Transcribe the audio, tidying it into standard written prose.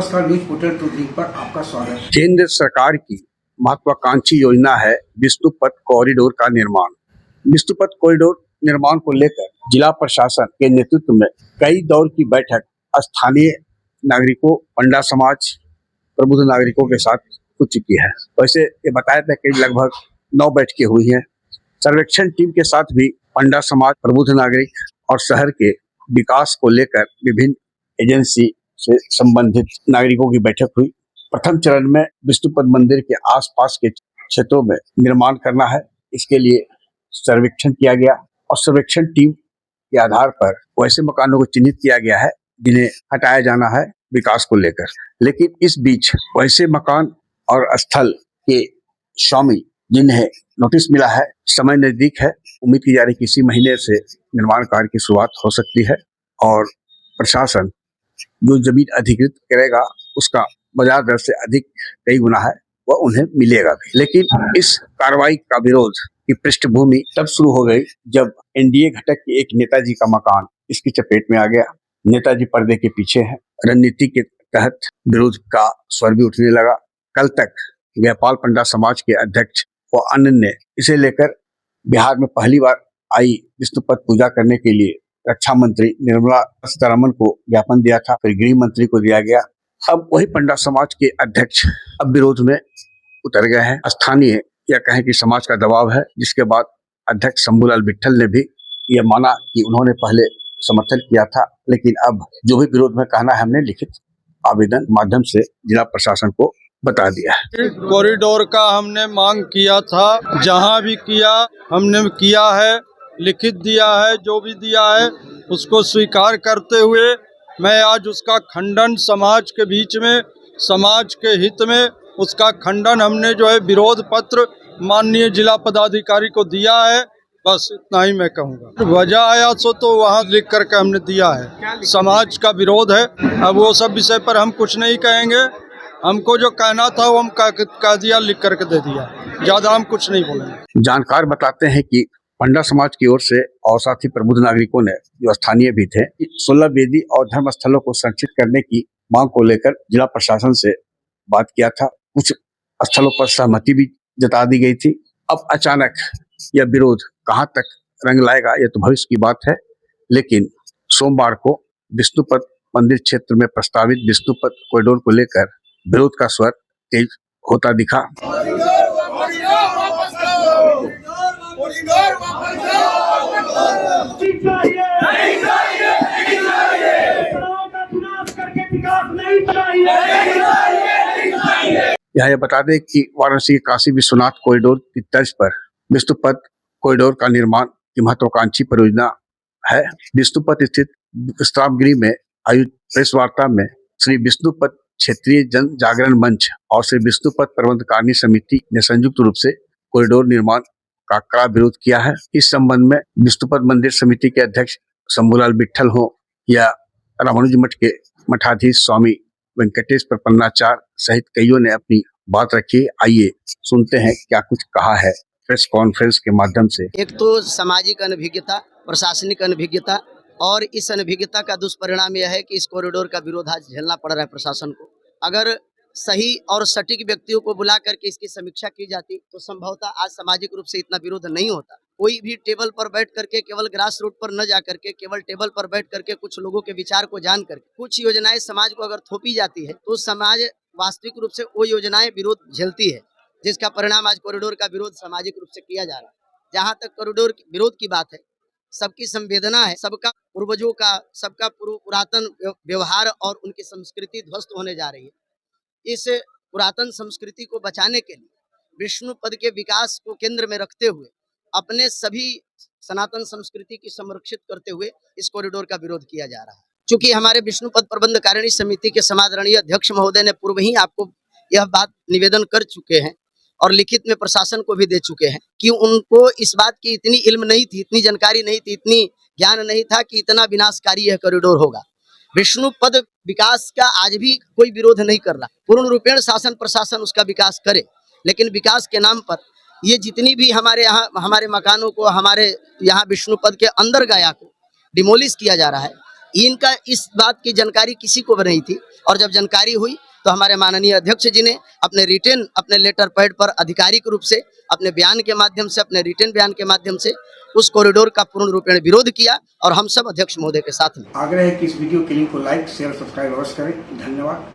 नमस्कार, news portal to the पर आपका स्वागत है। केंद्र सरकार की महत्वाकांक्षी योजना है विष्णुपथ कॉरिडोर का निर्माण। विष्णुपथ कॉरिडोर निर्माण को लेकर जिला प्रशासन के नेतृत्व में कई दौर की बैठक स्थानीय नागरिकों, पंडा समाज, प्रबुद्ध नागरिकों के साथ हो चुकी है। वैसे ये बताया था कि लगभग 9 बैठकें हुई हैं। सर्वेक्षण टीम के साथ भी पंडा समाज, प्रबुद्ध नागरिक और शहर के विकास को लेकर विभिन्न एजेंसी से संबंधित नागरिकों की बैठक हुई। प्रथम चरण में विष्णुपद मंदिर के आसपास के क्षेत्रों में निर्माण करना है। इसके लिए सर्वेक्षण किया गया और सर्वेक्षण टीम के आधार पर वैसे मकानों को चिन्हित किया गया है जिन्हें हटाया जाना है विकास को लेकर। लेकिन इस बीच वैसे मकान और स्थल के स्वामी जिन्हें नोटिस मिला है, समय नजदीक है, उम्मीद की जा रही किसी महीने से निर्माण कार्य की शुरुआत हो सकती है और प्रशासन जो जमीन अधिकृत करेगा उसका बाजार दर से अधिक कई गुना है, वह उन्हें मिलेगा भी। लेकिन इस कार्रवाई का विरोध की पृष्ठभूमि तब शुरू हो गई जब एनडीए घटक के एक नेताजी का मकान इसकी चपेट में आ गया। नेताजी पर्दे के पीछे है। रणनीति के तहत विरोध का स्वर भी उठने लगा। कल तक जयपाल पंडा समाज के अध्यक्ष व अन्य ने इसे लेकर बिहार में पहली बार आई विष्णुपथ पूजा करने के लिए रक्षा मंत्री निर्मला सीतारमण को ज्ञापन दिया था, फिर गृह मंत्री को दिया गया। अब वही पंडा समाज के अध्यक्ष अब विरोध में उतर गए हैं। स्थानीय या कहें कि समाज का दबाव है, जिसके बाद अध्यक्ष शंभूलाल बिट्ठल ने भी यह माना कि उन्होंने पहले समर्थन किया था, लेकिन अब जो भी विरोध में कहना है हमने लिखित आवेदन माध्यम से जिला प्रशासन को बता दिया है। कॉरिडोर का हमने मांग किया था, जहां भी किया हमने किया है, लिखित दिया है, जो भी दिया है उसको स्वीकार करते हुए मैं आज उसका खंडन समाज के बीच में, समाज के हित में उसका खंडन हमने जो है विरोध पत्र माननीय जिला पदाधिकारी को दिया है। बस इतना ही मैं कहूँगा। वजह आया तो वहाँ लिख करके हमने दिया है, समाज का विरोध है। अब वो सब विषय पर हम कुछ नहीं कहेंगे, हमको जो कहना था वो हम कह दिया, लिख करके दे दिया, ज्यादा हम कुछ नहीं बोलेंगे। जानकार बताते हैं कि पंडा समाज की ओर से और साथ ही प्रबुद्ध नागरिकों ने जो स्थानीय भी थे 16 वेदी और धर्म स्थलों को संरक्षित करने की मांग को लेकर जिला प्रशासन से बात किया था। कुछ स्थलों पर सहमति भी जता दी गई थी। अब अचानक यह विरोध कहां तक रंग लाएगा यह तो भविष्य की बात है, लेकिन सोमवार को विष्णुपथ मंदिर क्षेत्र में प्रस्तावित विष्णुपथ कॉरिडोर को लेकर विरोध का स्वर तेज होता दिखा। यह बता दें कि वाराणसी के काशी विश्वनाथ कॉरिडोर की तर्ज पर विष्णुपथ कॉरिडोर का निर्माण की महत्वाकांक्षी परियोजना है। विष्णुपथ स्थित विश्राम गृह में आयोजित प्रेस वार्ता में श्री विष्णुपथ क्षेत्रीय जन जागरण मंच और श्री विष्णुपथ प्रबंधकारिणी समिति ने संयुक्त रूप से कॉरिडोर निर्माण का कड़ा विरोध किया है। इस संबंध में विष्णुपथ मंदिर समिति के अध्यक्ष शंभूलाल बिट्ठल हो या रामानुज मठ के मठाधीश स्वामी वेंकटेश प्रपन्नाचार्य सहित कईयों ने अपनी बात रखी। आइए सुनते हैं क्या कुछ कहा है प्रेस कॉन्फ्रेंस के माध्यम से। एक तो सामाजिक अनभिज्ञता, प्रशासनिक अनभिज्ञता, और इस अनभिज्ञता का दुष्परिणाम यह है कि इस कॉरिडोर का विरोध आज झेलना पड़ रहा है प्रशासन को। अगर सही और सटीक व्यक्तियों को बुला करके इसकी समीक्षा की जाती तो संभवतः आज सामाजिक रूप से इतना विरोध नहीं होता। कोई भी टेबल पर बैठ करके, केवल ग्रास रूट पर न जा करके, केवल टेबल पर बैठ करके कुछ लोगों के विचार को जान करके कुछ योजनाएं समाज को अगर थोपी जाती है तो समाज वास्तविक रूप से वो योजनाएं विरोध झेलती है, जिसका परिणाम आज कॉरिडोर का विरोध सामाजिक रूप से किया जा रहा है। जहाँ तक कॉरिडोर विरोध की बात है, सबकी संवेदना है, सबका पूर्वजों का, सबका पुरातन व्यवहार और उनकी संस्कृति ध्वस्त होने जा रही है। इस पुरातन संस्कृति को बचाने के लिए विष्णुपद के विकास को केंद्र में रखते हुए अपने सभी सनातन संस्कृति की संरक्षित करते हुए इस कॉरिडोर का विरोध किया जा रहा है। चूंकि हमारे विष्णुपद प्रबंधकारिणी समिति के समादरणीय अध्यक्ष महोदय ने पूर्व ही आपको यह बात निवेदन कर चुके हैं और लिखित में प्रशासन को भी दे चुके हैं कि उनको इस बात की इतनी इल्म नहीं थी, इतनी जानकारी नहीं थी, इतनी ज्ञान नहीं था कि इतना विनाशकारी यह कॉरिडोर होगा। विष्णुपद विकास का आज भी कोई विरोध नहीं कर रहा। पूर्ण रूपेण शासन प्रशासन उसका विकास करे, लेकिन विकास के नाम पर ये जितनी भी हमारे यहाँ हमारे मकानों को, हमारे यहाँ विष्णुपद के अंदर गया को डिमोलिश किया जा रहा है, इनका इस बात की जानकारी किसी को भी नहीं थी, और जब जानकारी हुई तो हमारे माननीय अध्यक्ष जी ने अपने लेटर पैड पर आधिकारिक रूप से अपने बयान के माध्यम से, अपने रिटर्न बयान के माध्यम से उस कॉरिडोर का पूर्ण रूपेण विरोध किया, और हम सब अध्यक्ष महोदय के साथ में। आग्रह है कि इस वीडियो के लिंक को लाइक शेयर सब्सक्राइब अवश्य करें। धन्यवाद।